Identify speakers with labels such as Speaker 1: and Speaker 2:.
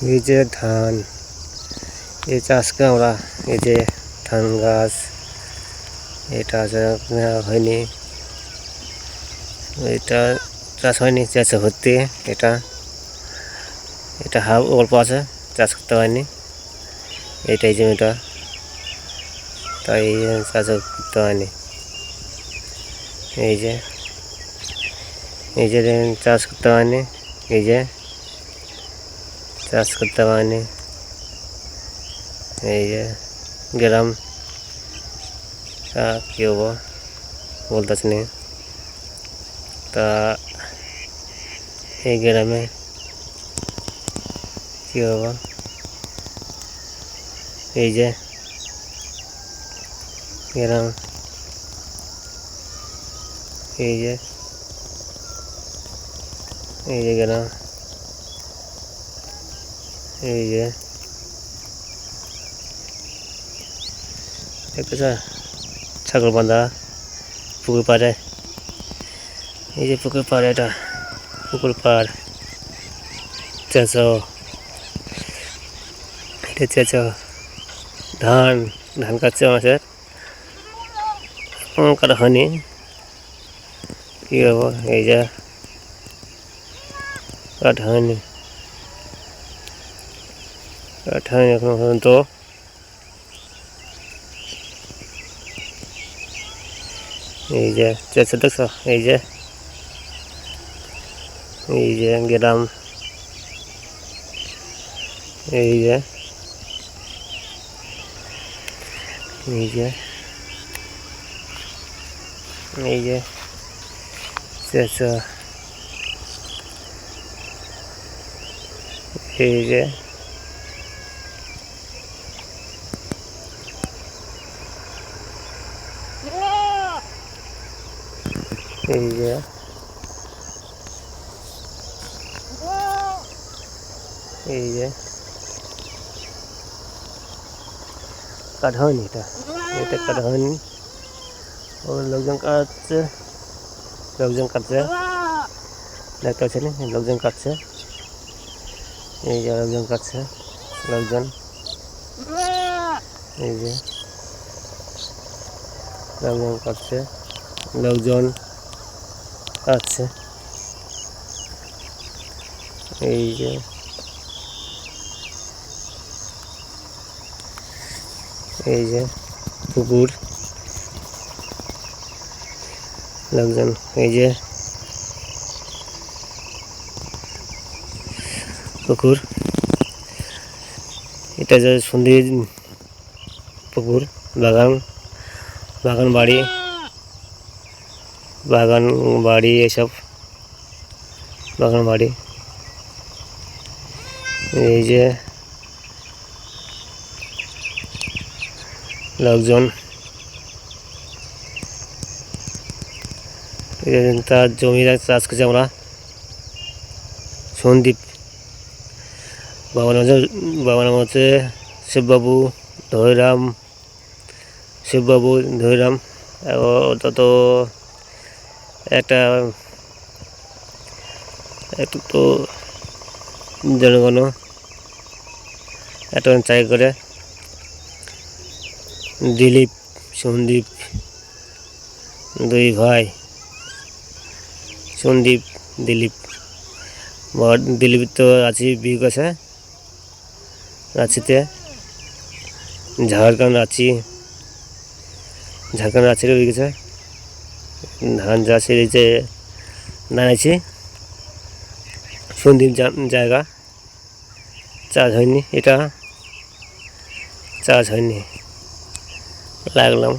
Speaker 1: এই যে ধান, এই চাষকে আমরা এই যে ধান গাছ এটা হয়নি, এটা চাষ হয়নি, চাষ হচ্ছে। এটা এটা অল্প আছে, চাষ করতে হয়নি। এইটাই জমিটা, তাই চাষ করতে হয়নি। এই যে চাষ করতে হয়নি, এই যে চাষ করতে হয়নি। এই যে গ্রাম কী হবো বলতেছি না। তা এই গ্রামে কী হবো, এই যে গ্রাম, এই যে গ্রাম, এই যে দেখতেছ ছাগল বাঁধা পুকুর পাড়ে। এই যে পুকুর পাড়, এটা পুকুর পাড়। চেঁচো, এটা চেঁচো। ধান কাটছে আমাদের, কাটা হয়নি। কী হবো, এই যে কাটা হয়নি এখনো পর্যন্ত। এই যে চেঁচো দেখছো, এই যে গ্রাম, এই যে চেঁচো, এই যে কাটা হয়নি, এটা কাটা হয়নি। ও লোকজন কাটছে, দেখতে পাচ্ছেন লোকজন কাটছে। এই যে লোকজন কাটছে, এই যে লোকজন কাটছে, এই যে পুকুর, লোকজন, এই যে পুকুর, এটা যে সুন্দর পুকুর, বাগান বাড়ি এসব বাগান বাড়ি। এই যে লোকজন, তার জমি চাষ করছি আমরা। সন্দীপ, বাবার নাম হচ্ছে শিববাবু ধৈরাম। ওটা তো একটা একটু তো জনগণ একটা চাই করে। দিলীপ, সন্দীপ, দুই ভাই, সন্দীপ দিলীপ। দিলীপ তো আছে বিয়ে করছে রাঁচিতে, ঝাড়খণ্ড রাঁচিরও বিয়ে গেছে। ধান চাষের এই যে দাঁড়াইছে, সন্দীপ জায়গা চাষ হয়নি, এটা চাষ হয়নি, লাগলাম।